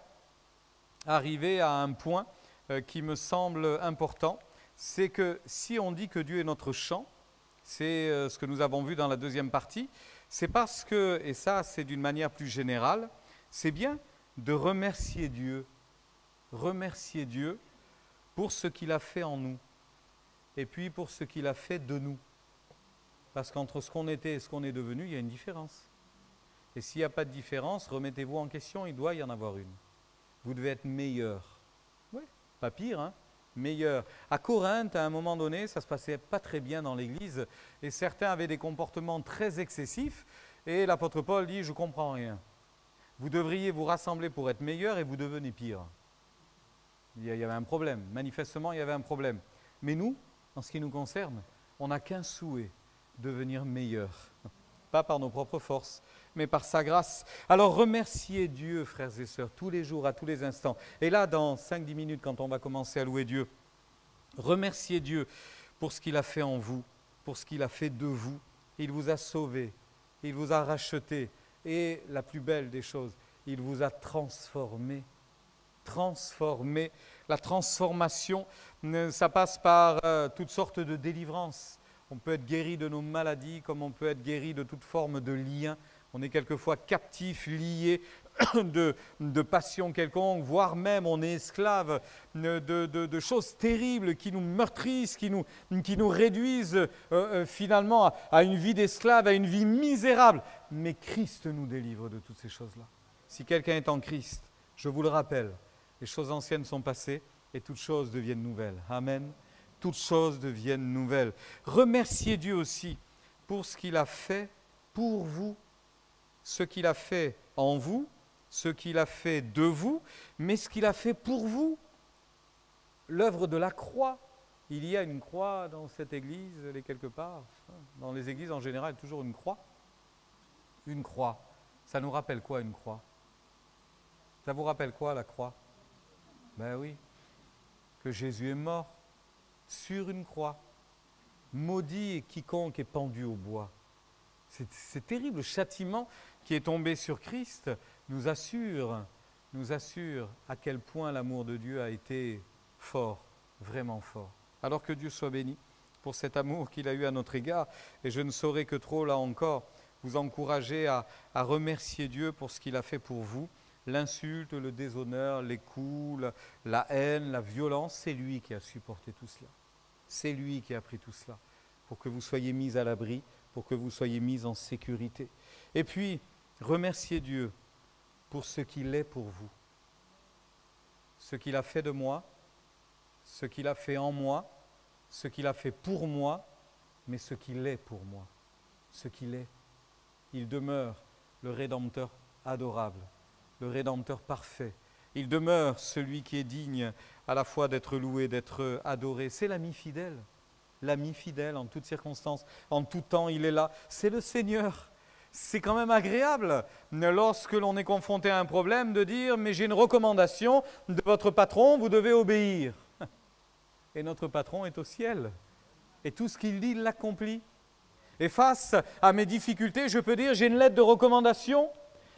[SPEAKER 3] arriver à un point qui me semble important, c'est que si on dit que Dieu est notre chant, c'est ce que nous avons vu dans la deuxième partie, c'est parce que, et ça c'est d'une manière plus générale, c'est bien de remercier Dieu pour ce qu'il a fait en nous et puis pour ce qu'il a fait de nous. Parce qu'entre ce qu'on était et ce qu'on est devenu, il y a une différence. Et s'il n'y a pas de différence, remettez-vous en question, il doit y en avoir une. Vous devez être meilleur. Oui, pas pire, hein, meilleur. À Corinthe, à un moment donné, ça ne se passait pas très bien dans l'église et certains avaient des comportements très excessifs et l'apôtre Paul dit « je ne comprends rien ». Vous devriez vous rassembler pour être meilleur et vous devenez pire. Il y avait un problème. Manifestement, il y avait un problème. Mais nous, en ce qui nous concerne, on n'a qu'un souhait, devenir meilleur. Pas par nos propres forces, mais par sa grâce. Alors remerciez Dieu, frères et sœurs, tous les jours, à tous les instants. Et là, dans 5-10 minutes, quand on va commencer à louer Dieu, remerciez Dieu pour ce qu'il a fait en vous, pour ce qu'il a fait de vous. Il vous a sauvé, il vous a racheté. Et la plus belle des choses, il vous a transformé. Transformé. La transformation, ça passe par toutes sortes de délivrances. On peut être guéri de nos maladies, comme on peut être guéri de toute forme de lien. On est quelquefois captif, lié de passions quelconques, voire même on est esclave de choses terribles qui nous meurtrissent, qui nous réduisent finalement à une vie d'esclave, à une vie misérable. Mais Christ nous délivre de toutes ces choses-là. Si quelqu'un est en Christ, je vous le rappelle, les choses anciennes sont passées et toutes choses deviennent nouvelles. Amen. Toutes choses deviennent nouvelles. Remerciez Dieu aussi pour ce qu'il a fait pour vous, ce qu'il a fait en vous, ce qu'il a fait de vous, mais ce qu'il a fait pour vous. L'œuvre de la croix. Il y a une croix dans cette église, elle est quelque part. Dans les églises en général, il y a toujours une croix. Une croix. Ça nous rappelle quoi, une croix? Ça vous rappelle quoi, la croix? Ben oui, que Jésus est mort sur une croix. Maudit est quiconque est pendu au bois. C'est terrible, le châtiment qui est tombé sur Christ nous assure à quel point l'amour de Dieu a été fort, vraiment fort. Alors que Dieu soit béni pour cet amour qu'il a eu à notre égard. Et je ne saurais que trop, là encore, vous encourager à remercier Dieu pour ce qu'il a fait pour vous. L'insulte, le déshonneur, les coups, la haine, la violence, c'est lui qui a supporté tout cela. C'est lui qui a pris tout cela pour que vous soyez mis à l'abri, pour que vous soyez mis en sécurité. Et puis, remerciez Dieu pour ce qu'il est pour vous. Ce qu'il a fait de moi, ce qu'il a fait en moi, ce qu'il a fait pour moi, mais ce qu'il est pour moi. Ce qu'il est. Il demeure le Rédempteur adorable, le Rédempteur parfait. Il demeure celui qui est digne à la fois d'être loué, d'être adoré. C'est l'ami fidèle en toutes circonstances, en tout temps, il est là. C'est le Seigneur. C'est quand même agréable, lorsque l'on est confronté à un problème, de dire « mais j'ai une recommandation de votre patron, vous devez obéir ». Et notre patron est au ciel. Et tout ce qu'il dit, il l'accomplit. Et face à mes difficultés, je peux dire « j'ai une lettre de recommandation ».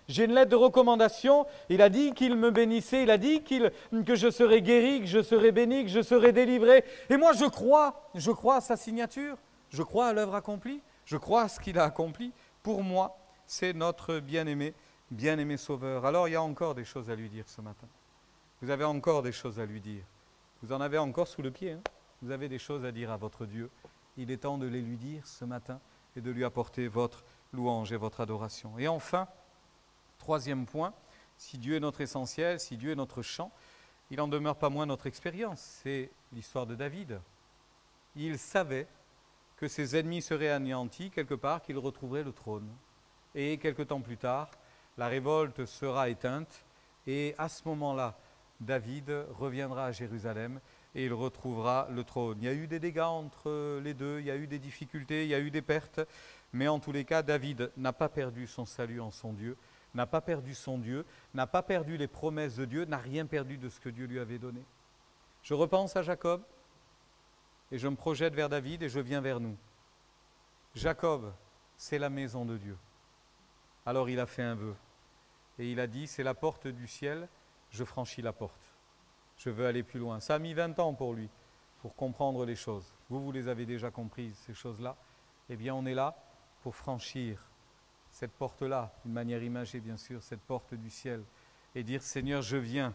[SPEAKER 3] J'ai une lettre de recommandation, il a dit qu'il me bénissait, il a dit que je serais guéri, que je serais béni, que je serais délivré. Et moi je crois à sa signature, je crois à l'œuvre accomplie, je crois à ce qu'il a accompli. Pour moi, c'est notre bien-aimé Sauveur. Alors il y a encore des choses à lui dire ce matin. Vous avez encore des choses à lui dire. Vous en avez encore sous le pied, hein? Vous avez des choses à dire à votre Dieu. Il est temps de les lui dire ce matin et de lui apporter votre louange et votre adoration. Et enfin, troisième point, si Dieu est notre essentiel, si Dieu est notre chant, il n'en demeure pas moins notre expérience. C'est l'histoire de David. Il savait que ses ennemis seraient anéantis quelque part, qu'il retrouverait le trône. Et quelque temps plus tard, la révolte sera éteinte et à ce moment-là, David reviendra à Jérusalem et il retrouvera le trône. Il y a eu des dégâts entre les deux, il y a eu des difficultés, il y a eu des pertes, mais en tous les cas, David n'a pas perdu son salut en son Dieu, n'a pas perdu son Dieu, n'a pas perdu les promesses de Dieu, n'a rien perdu de ce que Dieu lui avait donné. Je repense à Jacob et je me projette vers David et je viens vers nous. Jacob, c'est la maison de Dieu. Alors il a fait un vœu et il a dit, c'est la porte du ciel, je franchis la porte. Je veux aller plus loin. Ça a mis 20 ans pour lui, pour comprendre les choses. Vous les avez déjà comprises, ces choses-là. Eh bien, on est là pour franchir cette porte-là, d'une manière imagée bien sûr, cette porte du ciel, et dire Seigneur, je viens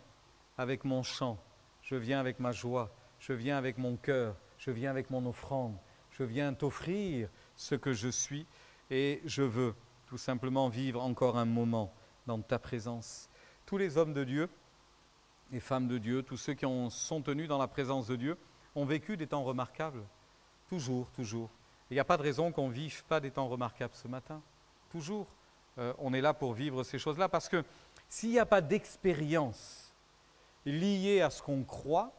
[SPEAKER 3] avec mon chant, je viens avec ma joie, je viens avec mon cœur, je viens avec mon offrande, je viens t'offrir ce que je suis et je veux tout simplement vivre encore un moment dans ta présence. Tous les hommes de Dieu et femmes de Dieu, tous ceux qui sont tenus dans la présence de Dieu, ont vécu des temps remarquables, toujours. Il n'y a pas de raison qu'on ne vive pas des temps remarquables ce matin. Toujours, on est là pour vivre ces choses-là parce que s'il n'y a pas d'expérience liée à ce qu'on croit,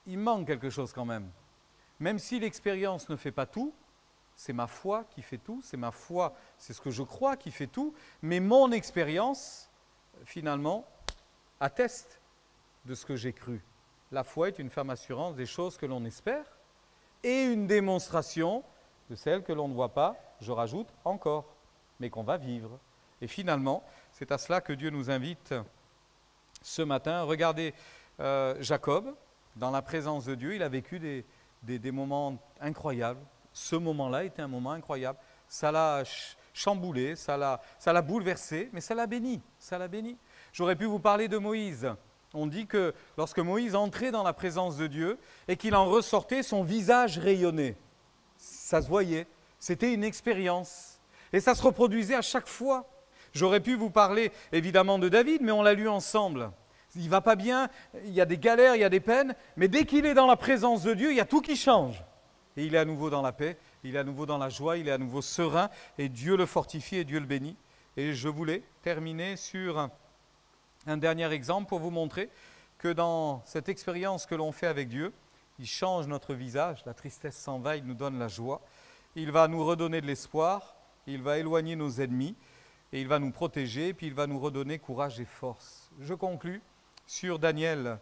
[SPEAKER 3] il manque quelque chose quand même. Même si l'expérience ne fait pas tout, c'est ma foi qui fait tout, c'est ma foi, c'est ce que je crois qui fait tout, mais mon expérience, finalement, atteste de ce que j'ai cru. La foi est une ferme assurance des choses que l'on espère et une démonstration de celles que l'on ne voit pas, je rajoute encore, mais qu'on va vivre. Et finalement, c'est à cela que Dieu nous invite ce matin. Regardez Jacob, dans la présence de Dieu, il a vécu des moments incroyables. Ce moment-là était un moment incroyable. Ça l'a chamboulé, ça l'a bouleversé, mais ça l'a béni. Ça l'a béni. J'aurais pu vous parler de Moïse. On dit que lorsque Moïse entrait dans la présence de Dieu et qu'il en ressortait, son visage rayonnait. Ça se voyait. C'était une expérience. Et ça se reproduisait à chaque fois. J'aurais pu vous parler évidemment de David, mais on l'a lu ensemble. Il ne va pas bien, il y a des galères, il y a des peines, mais dès qu'il est dans la présence de Dieu, il y a tout qui change. Et il est à nouveau dans la paix, il est à nouveau dans la joie, il est à nouveau serein, et Dieu le fortifie et Dieu le bénit. Et je voulais terminer sur un dernier exemple pour vous montrer que dans cette expérience que l'on fait avec Dieu, il change notre visage, la tristesse s'en va, il nous donne la joie, il va nous redonner de l'espoir, il va éloigner nos ennemis, et il va nous protéger, puis il va nous redonner courage et force. Je conclus sur Daniel.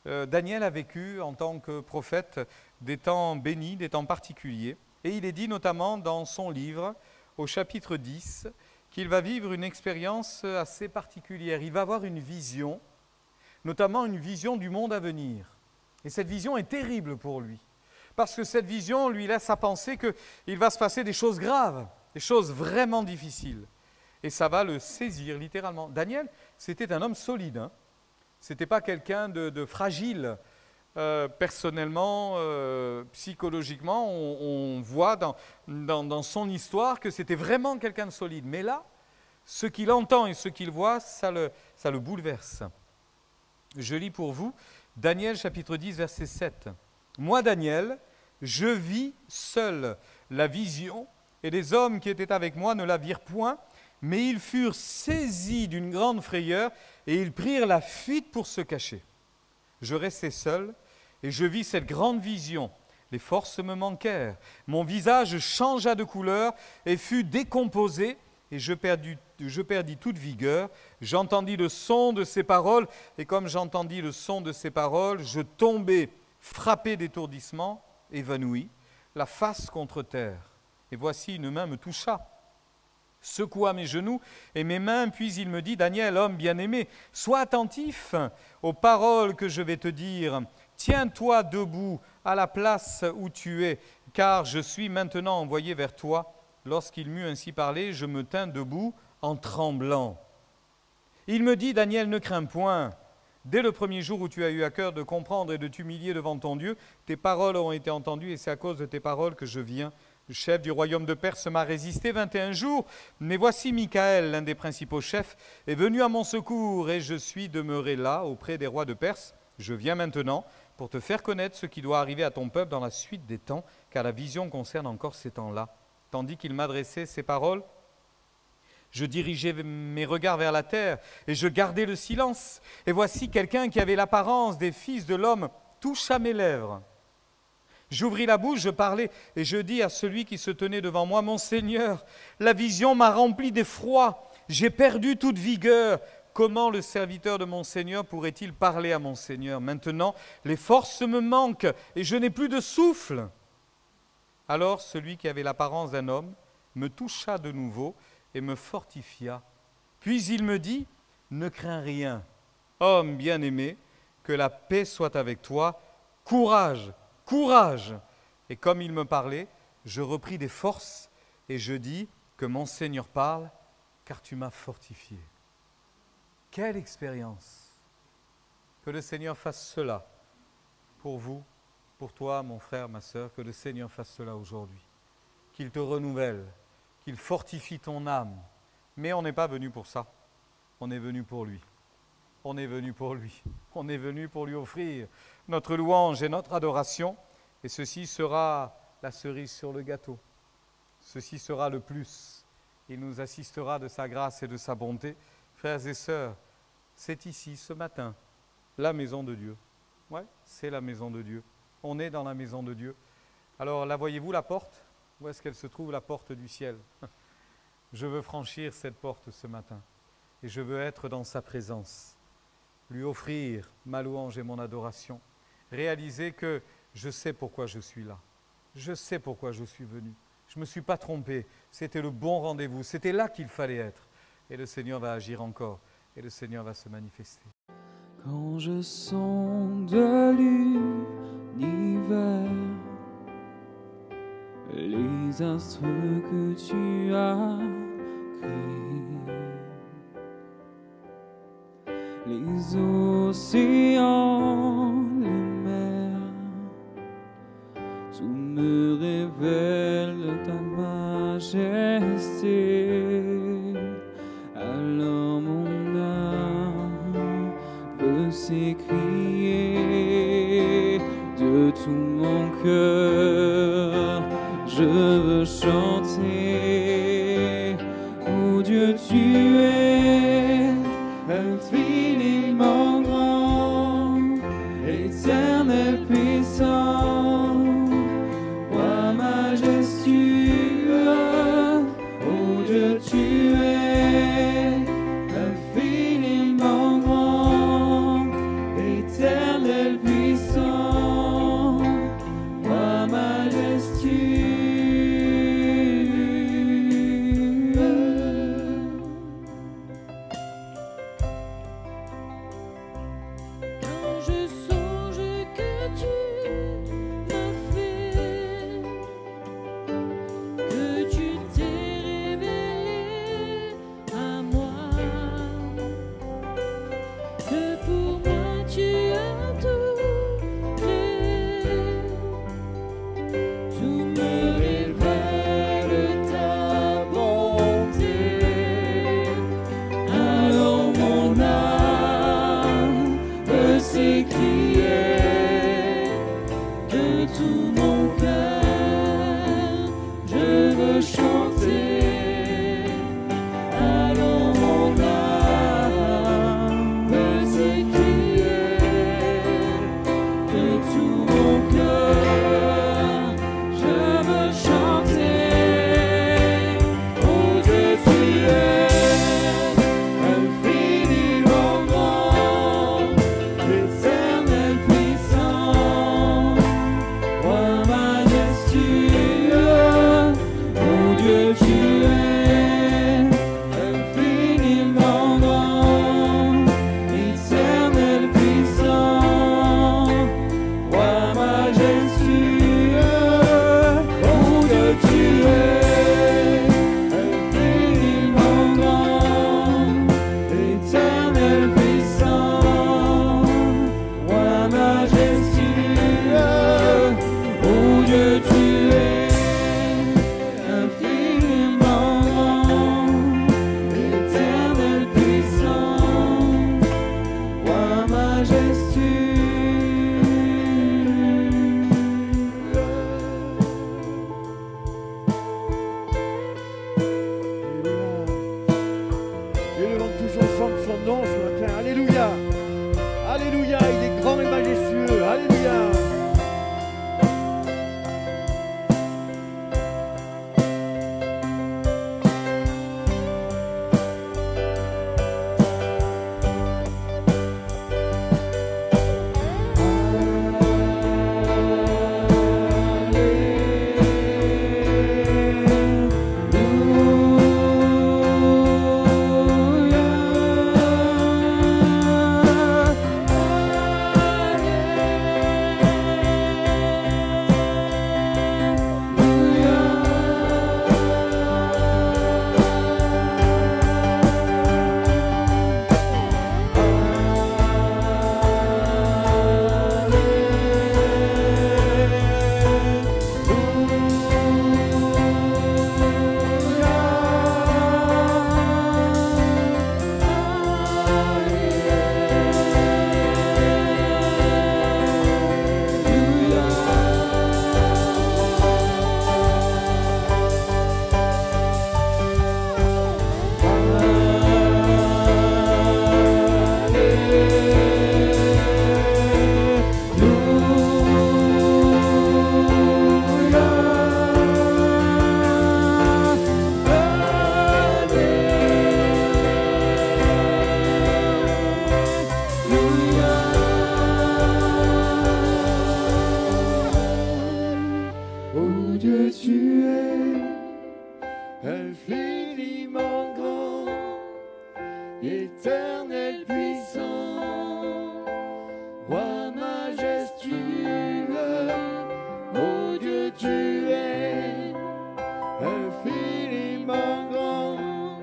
[SPEAKER 3] Daniel a vécu en tant que prophète des temps bénis, des temps particuliers. Et il est dit notamment dans son livre, au chapitre 10, qu'il va vivre une expérience assez particulière. Il va avoir une vision, notamment une vision du monde à venir. Et cette vision est terrible pour lui. Parce que cette vision lui laisse à penser qu'il va se passer des choses graves, des choses vraiment difficiles. Et ça va le saisir littéralement. Daniel, c'était un homme solide, hein. Ce n'était pas quelqu'un de fragile. Personnellement, psychologiquement, on voit dans son histoire que c'était vraiment quelqu'un de solide. Mais là, ce qu'il entend et ce qu'il voit, ça le bouleverse. Je lis pour vous Daniel chapitre 10, verset 7. « Moi, Daniel, je vis seul la vision, et les hommes qui étaient avec moi ne la virent point, mais ils furent saisis d'une grande frayeur, et ils prirent la fuite pour se cacher. Je restai seul, et je vis cette grande vision. Les forces me manquèrent. Mon visage changea de couleur et fut décomposé, et je perdis toute vigueur. J'entendis le son de ces paroles, et comme j'entendis le son de ces paroles, je tombai, frappé d'étourdissement, évanoui, la face contre terre. Et voici une main me toucha, secoua mes genoux et mes mains, puis il me dit, Daniel, homme bien-aimé, sois attentif aux paroles que je vais te dire. Tiens-toi debout à la place où tu es, car je suis maintenant envoyé vers toi. Lorsqu'il m'eut ainsi parlé, je me tins debout en tremblant. Il me dit, Daniel, ne crains point. Dès le premier jour où tu as eu à cœur de comprendre et de t'humilier devant ton Dieu, tes paroles ont été entendues et c'est à cause de tes paroles que je viens. Le chef du royaume de Perse m'a résisté 21 jours, mais voici Michaël, l'un des principaux chefs, est venu à mon secours et je suis demeuré là, auprès des rois de Perse. Je viens maintenant pour te faire connaître ce qui doit arriver à ton peuple dans la suite des temps, car la vision concerne encore ces temps-là. Tandis qu'il m'adressait ces paroles, je dirigeais mes regards vers la terre et je gardais le silence. Et voici quelqu'un qui avait l'apparence des fils de l'homme toucha mes lèvres. J'ouvris la bouche, je parlais, et je dis à celui qui se tenait devant moi, « Mon Seigneur, la vision m'a rempli d'effroi, j'ai perdu toute vigueur. Comment le serviteur de mon Seigneur pourrait-il parler à mon Seigneur? Maintenant, les forces me manquent, et je n'ai plus de souffle. » Alors celui qui avait l'apparence d'un homme me toucha de nouveau et me fortifia. Puis il me dit, « Ne crains rien, homme bien-aimé, que la paix soit avec toi, courage, courage !» Et comme il me parlait, je repris des forces et je dis que mon Seigneur parle, car tu m'as fortifié. Quelle expérience! Que le Seigneur fasse cela pour vous, pour toi, mon frère, ma sœur, que le Seigneur fasse cela aujourd'hui. Qu'il te renouvelle, qu'il fortifie ton âme. Mais on n'est pas venu pour ça, on est venu pour lui. On est venu pour lui. On est venu pour lui offrir notre louange et notre adoration. Et ceci sera la cerise sur le gâteau. Ceci sera le plus. Il nous assistera de sa grâce et de sa bonté frères et sœurs, c'est ici, ce matin, la maison de Dieu. Ouais, c'est la maison de Dieu. On est dans la maison de Dieu. Alors là, voyez-vous la porte? Où est-ce qu'elle se trouve, la porte du ciel? Je veux franchir cette porte ce matin et je veux être dans sa présence, lui offrir ma louange et mon adoration, réaliser que je sais pourquoi je suis là, je sais pourquoi je suis venu. Je ne me suis pas trompé, c'était le bon rendez-vous, c'était là qu'il fallait être. Et le Seigneur va agir encore, et le Seigneur va se manifester.
[SPEAKER 2] Quand je sonde l'univers, les astres que tu as créés, les océans, les mers, tout me révèle ta majesté. Alors mon âme veut s'écrier de tout mon cœur. Je veux chanter, oh Dieu, tu es infiniment grand, éternel puissant, roi majestueux, oh Dieu, tu es infiniment grand, éternel puissant, roi majestueux.
[SPEAKER 4] Quand je songe que tu m'as fait, que tu t'es révélé
[SPEAKER 2] Éternel puissant, roi majestueux, ô Dieu tu es infiniment grand.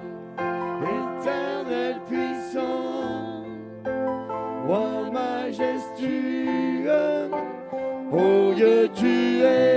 [SPEAKER 2] Éternel puissant, roi majestueux, ô Dieu tu es